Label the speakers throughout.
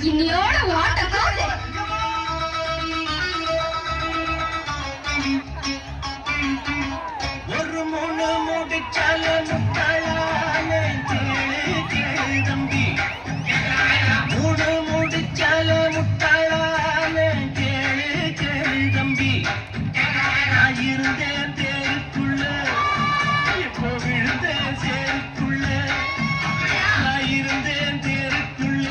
Speaker 1: இன்னையோட ஓட்ட போகுது.
Speaker 2: ஒரு மூணு முடிச்சால முட்டாளான கேளு தம்பி, மூணு முடிச்சால முட்டாளான கேளு தம்பி. நான் இருந்தேன் தேருக்குள்ள, இப்போ விழுந்தேன் சேருக்குள்ள. நான் இருந்தேன் தேருக்குள்ள,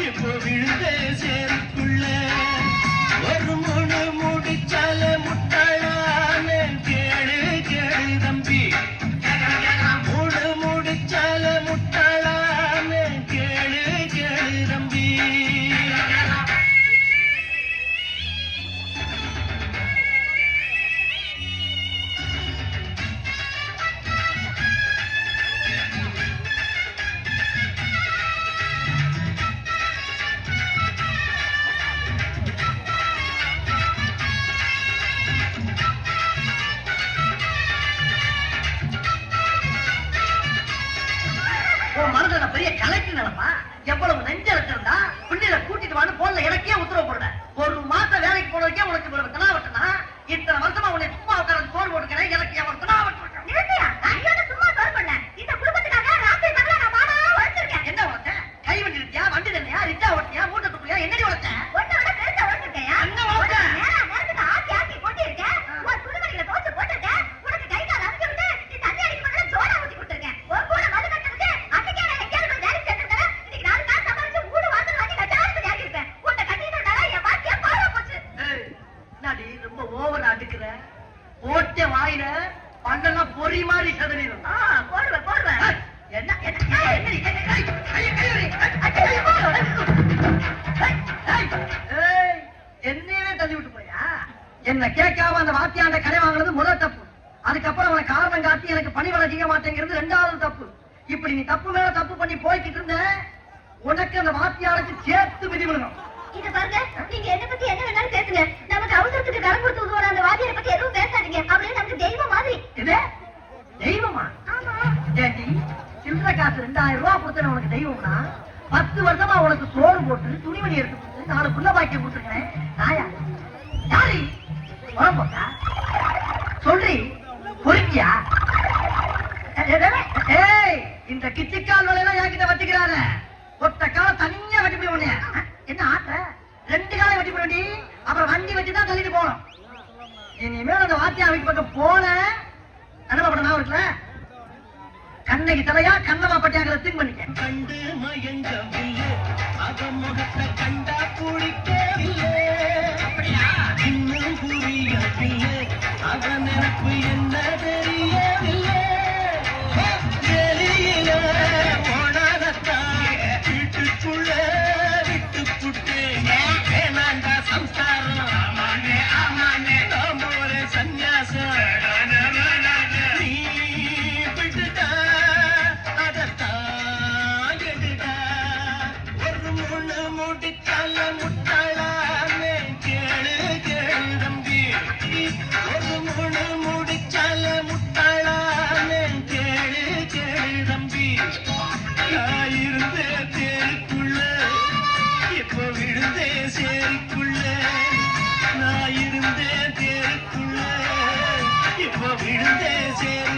Speaker 2: இப்போ விழுந்தேன் சேருக்குள்ள. ஒரு மூணு முடிச்சால முட்டாளான கேளு தம்பி, மூணு முடிச்சால முட்டாளான கேளு தம்பி.
Speaker 3: மனதில் பெரிய கலெக்டர் நிலப்பா. எவ்வளவு நெஞ்செழுத்து இருந்தா பிள்ளைகளை கூட்டிட்டு வான்னு போன்ல எனக்கே உத்தரவு போடுறேன். ஒரு மாசம் வேலைக்கு போனதுக்கே உனக்கு இவ்வளவு தினாவட்டனா? இத்தனை வருஷமா உன்னை சும்மா உட்கார சோறு போட்டுக்கிறேன், எனக்கு எவ்வளவு தினாவட்டம். சும்மா சோறு பண்ண இந்த குடும்பத்துக்காக ராத்திரி பகலா நான் மாமா உழைச்சிருக்கேன். என்ன உழைச்ச? கை வண்டி இருக்கியா, வண்டி தண்ணியா, ரிட்டா ஓட்டியா, மூட்டை துப்புறியா, என்னடி உழைச்ச? ஒன்றை விட பெருசா உழைச்சிருக்கேன். என்ன உழைச்ச? நேரத்துக்கு ஆக்கி ஆக்கி கொட்டிருக்கேன். உன் துணிமணிகளை தோச்சு போட்டிருக்கேன். உனக்கு கை கால் அரைச்சு விட்டு நீ தண்ணி அடிக்க மட்டும் ஜோடா ஊத்தி கொடுத்துருக்கேன். ஒரு கூட மது கட்டுறதுக்கு அன்னைக்கே நான் எங்கேயாவது போய் வேலைக்கு சேர்த்துருக்கேன். இன்னைக்கு 4 நாள் சமாளிச்சு வீடு வாசல் வாங்கி கட்டாரத்துக்கு ஆகிருப்பேன். உன்னை கட்டிட்டனால என் வாழ்க்கைய பாழா போச்சு. என்னடி ரொம்ப ஓவர் அடுக்குற? போட்ட வாயில பண்டெல்லாம் பொறி மாதிரி சதவீதம். போடுவேன். என்ன என்னையே தள்ளி விட்டு போயா? என்ன கேட்காம அந்த வாத்தியாண்ட கடை வாங்கினது முதல் தப்பு. அதுக்கப்புறம் அவனை காரணம் காட்டி எனக்கு பணி வேலை செய்ய மாட்டேங்கிறது 2வது தப்பு. இப்படி நீ தப்பு மேல தப்பு பண்ணி போய்கிட்டு இருந்த உனக்கு அந்த வாத்தியாருக்கு சேர்த்து விதி விடணும்.
Speaker 1: இத பாருங்க, நீங்க என்ன பத்தி என்ன வேணாலும் பேசுங்க. நமக்கு அவசரத்துக்கு கடன் கொடுத்து உதவுற அந்த வாத்தியாரை பத்தி எதுவும் பேசாதீங்க. அவரே நமக்கு தெய்வம் மாதிரி.
Speaker 3: இது தெய்வமா?
Speaker 1: ஆமா.
Speaker 3: ஏண்டி சில்லற காசு 2000 ரூபாய் கொடுத்தன உனக்கு தெய்வம்னா 10 வருஷமா உனக்கு சோறு போட்டு துணிமணி எடுத்து கொடுத்து 4 புள்ள பாக்கியம் கொடுத்துருக்கேன். நாயா யாரு போட்டா சொல்றி பொறுக்கியா? ஏய், இந்த கிச்சிக்கால் வேலையெல்லாம் என்கிட்ட வச்சுக்கிறார. ஒத்த கால தனியா வெட்டி போய் உடனே என்ன ஆட்ட 2 காலம் வெட்டி போடி. அப்புறம் வண்டி வச்சுதான் தள்ளிட்டு போனோம். இனிமேல் அந்த வாத்தியா வீட்டு பக்கம் போன அனுபவ படம் இருக்குல்ல, கண்ணகி தலையா கண்ணமா பட்டியாங்கிற திங்க் பண்ணிக்க.
Speaker 2: கண்டு மயங்கவில்லை, அவன் முகத்தை கண்டா பிடிக்கவில்லை. இன்னும் புரியவில்லை, அவன் நினைப்பு என்ன தெரியவில்லை. வெளியில போனாதான் வீட்டுக்குள்ள விட்டு புட்டேன். வேணாண்டா சம்சாரம், ஆமானே நாம் ஒரு சன்னியாசம். நீ விட்டுட்டா அதத்தான் எடுடா. ஒரு முழு முடிச்சால முட்டாளாமே கேளு தம்பி. ஒரு முழு முடிச்சால முட்டாளாமே கேளு தம்பி. நான் இருந்தே தேருக்குள்ள, இப்போ விழுந்தே சேருக்குள்ள. நான் இருந்தே தேருக்குள்ள, இப்போ விழுந்தே சேரு